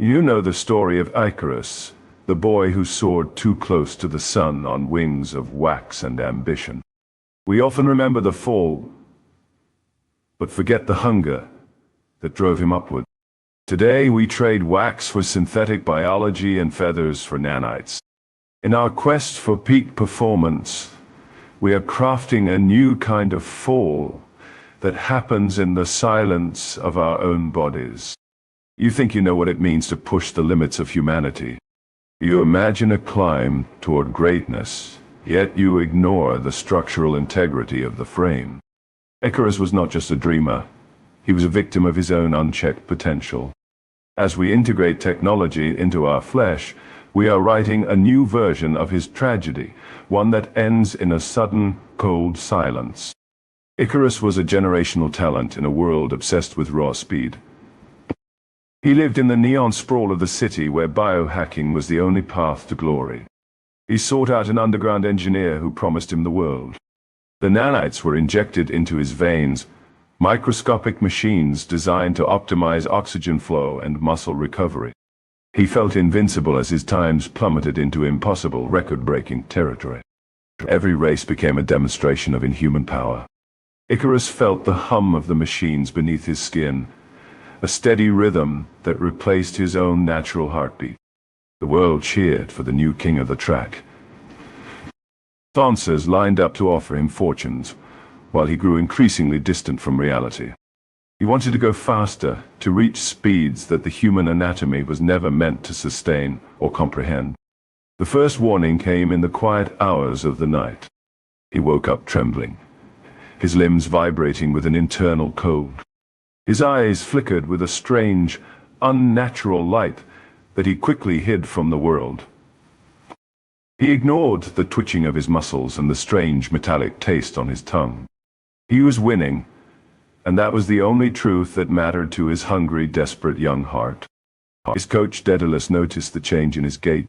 You know the story of Icarus, the boy who soared too close to the sun on wings of wax and ambition. We often remember the fall, but forget the hunger that drove him upward. Today we trade wax for synthetic biology and feathers for nanites. In our quest for peak performance, we are crafting a new kind of fall that happens in the silence of our own bodies. You think you know what it means to push the limits of humanity. You imagine a climb toward greatness, yet you ignore the structural integrity of the frame. Icarus was not just a dreamer. He was a victim of his own unchecked potential. As we integrate technology into our flesh, we are writing a new version of his tragedy, one that ends in a sudden, cold silence. Icarus was a generational talent in a world obsessed with raw speed. He lived in the neon sprawl of the city where biohacking was the only path to glory. He sought out an underground engineer who promised him the world. The nanites were injected into his veins, microscopic machines designed to optimize oxygen flow and muscle recovery. He felt invincible as his times plummeted into impossible, record-breaking territory. Every race became a demonstration of inhuman power. Icarus felt the hum of the machines beneath his skin, a steady rhythm that replaced his own natural heartbeat. The world cheered for the new king of the track. Dancers lined up to offer him fortunes, while he grew increasingly distant from reality. He wanted to go faster, to reach speeds that the human anatomy was never meant to sustain or comprehend. The first warning came in the quiet hours of the night. He woke up trembling, his limbs vibrating with an internal cold. His eyes flickered with a strange, unnatural light that he quickly hid from the world. He ignored the twitching of his muscles and the strange metallic taste on his tongue. He was winning, and that was the only truth that mattered to his hungry, desperate young heart. His coach Daedalus noticed the change in his gait.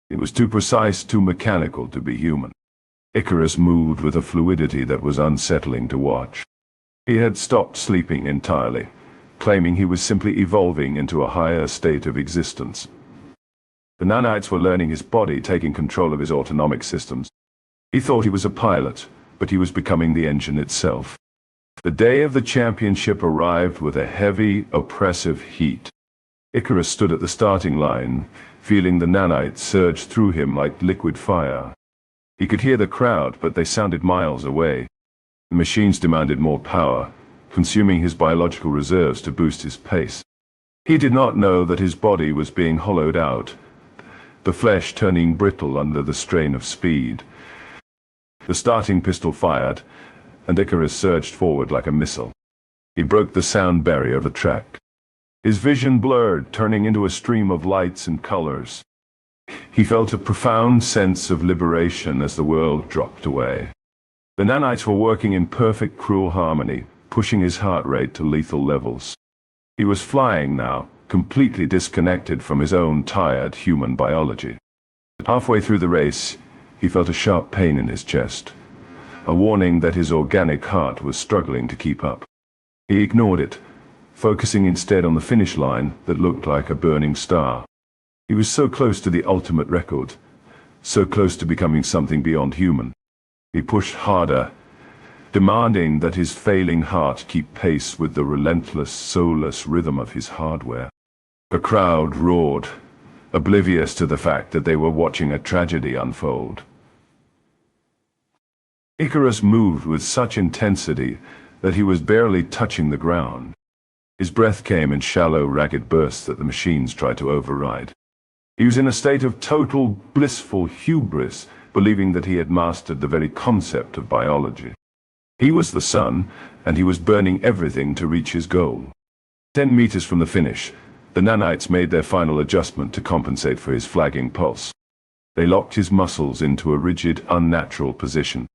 It was too precise, too mechanical to be human. Icarus moved with a fluidity that was unsettling to watch. He had stopped sleeping entirely, claiming he was simply evolving into a higher state of existence. The nanites were learning his body, taking control of his autonomic systems. He thought he was a pilot, but he was becoming the engine itself. The day of the championship arrived with a heavy, oppressive heat. Icarus stood at the starting line, feeling the nanites surge through him like liquid fire. He could hear the crowd, but they sounded miles away. The machines demanded more power, consuming his biological reserves to boost his pace. He did not know that his body was being hollowed out, the flesh turning brittle under the strain of speed. The starting pistol fired, and Icarus surged forward like a missile. He broke the sound barrier of the track. His vision blurred, turning into a stream of lights and colors. He felt a profound sense of liberation as the world dropped away. The nanites were working in perfect, cruel harmony, pushing his heart rate to lethal levels. He was flying now, completely disconnected from his own tired human biology. Halfway through the race, he felt a sharp pain in his chest, a warning that his organic heart was struggling to keep up. He ignored it, focusing instead on the finish line that looked like a burning star. He was so close to the ultimate record, so close to becoming something beyond human. He pushed harder, demanding that his failing heart keep pace with the relentless, soulless rhythm of his hardware. The crowd roared, oblivious to the fact that they were watching a tragedy unfold. Icarus moved with such intensity that he was barely touching the ground. His breath came in shallow, ragged bursts that the machines tried to override. He was in a state of total, blissful hubris, believing that he had mastered the very concept of biology. He was the sun, and he was burning everything to reach his goal. 10 meters from the finish, the nanites made their final adjustment to compensate for his flagging pulse. They locked his muscles into a rigid, unnatural position.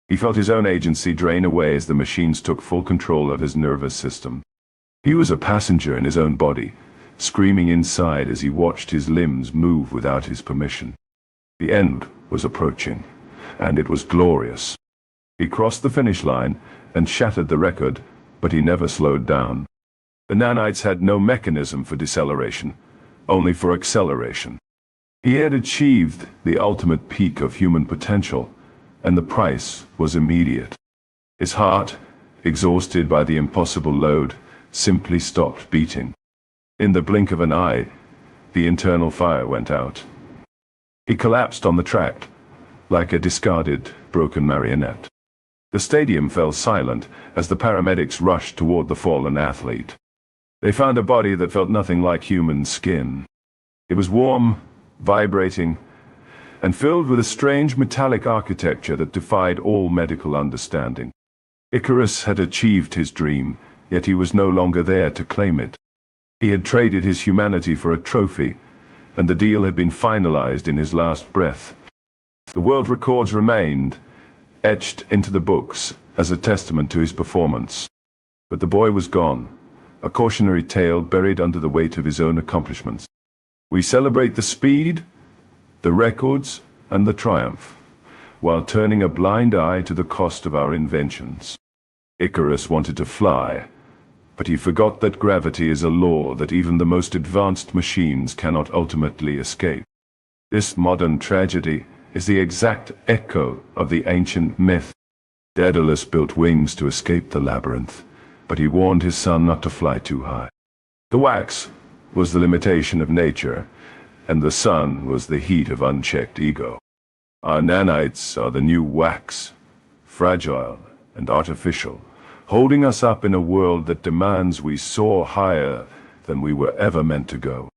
He felt his own agency drain away as the machines took full control of his nervous system. He was a passenger in his own body, screaming inside as he watched his limbs move without his permission. The end was approaching, and it was glorious. He crossed the finish line and shattered the record, but he never slowed down. The nanites had no mechanism for deceleration, only for acceleration. He had achieved the ultimate peak of human potential, and the price was immediate. His heart, exhausted by the impossible load, simply stopped beating. In the blink of an eye, the internal fire went out. He collapsed on the track, like a discarded, broken marionette. The stadium fell silent as the paramedics rushed toward the fallen athlete. They found a body that felt nothing like human skin. It was warm, vibrating, and filled with a strange metallic architecture that defied all medical understanding. Icarus had achieved his dream, yet he was no longer there to claim it. He had traded his humanity for a trophy, and the deal had been finalized in his last breath. The world records remained, etched into the books as a testament to his performance. But the boy was gone, a cautionary tale buried under the weight of his own accomplishments. We celebrate the speed, the records, and the triumph, while turning a blind eye to the cost of our inventions. Icarus wanted to fly, but he forgot that gravity is a law that even the most advanced machines cannot ultimately escape. This modern tragedy is the exact echo of the ancient myth. Daedalus built wings to escape the labyrinth, but he warned his son not to fly too high. The wax was the limitation of nature, and the sun was the heat of unchecked ego. Our nanites are the new wax, fragile and artificial, holding us up in a world that demands we soar higher than we were ever meant to go.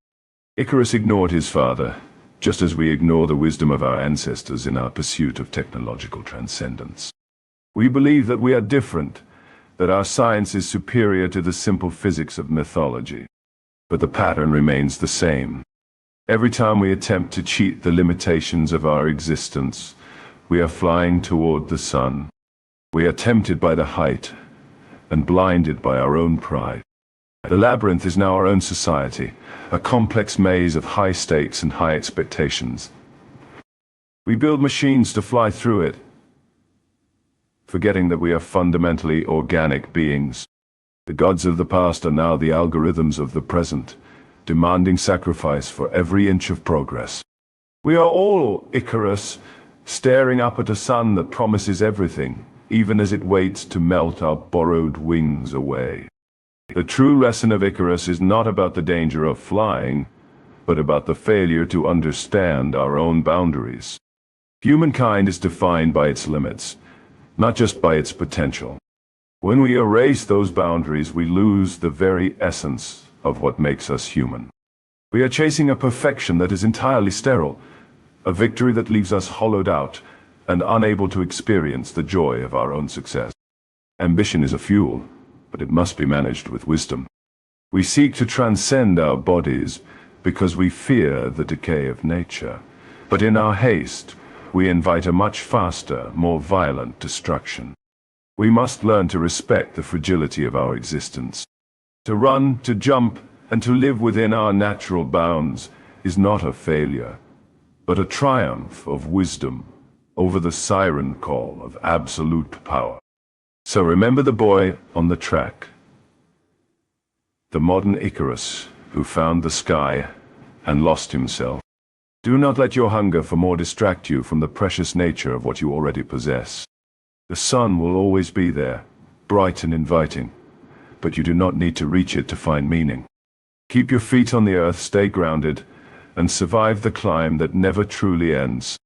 Icarus ignored his father, just as we ignore the wisdom of our ancestors in our pursuit of technological transcendence. We believe that we are different, that our science is superior to the simple physics of mythology. But the pattern remains the same. Every time we attempt to cheat the limitations of our existence, we are flying toward the sun. We are tempted by the height and blinded by our own pride. The labyrinth is now our own society, a complex maze of high stakes and high expectations. We build machines to fly through it, forgetting that we are fundamentally organic beings. The gods of the past are now the algorithms of the present, demanding sacrifice for every inch of progress. We are all Icarus, staring up at a sun that promises everything, even as it waits to melt our borrowed wings away. The true lesson of Icarus is not about the danger of flying, but about the failure to understand our own boundaries. Humankind is defined by its limits, not just by its potential. When we erase those boundaries, we lose the very essence of what makes us human. We are chasing a perfection that is entirely sterile, a victory that leaves us hollowed out and unable to experience the joy of our own success. Ambition is a fuel, but it must be managed with wisdom. We seek to transcend our bodies because we fear the decay of nature, but in our haste, we invite a much faster, more violent destruction. We must learn to respect the fragility of our existence. To run, to jump, and to live within our natural bounds is not a failure, but a triumph of wisdom over the siren call of absolute power. So remember the boy on the track, the modern Icarus who found the sky and lost himself. Do not let your hunger for more distract you from the precious nature of what you already possess. The sun will always be there, bright and inviting, but you do not need to reach it to find meaning. Keep your feet on the earth, stay grounded, and survive the climb that never truly ends.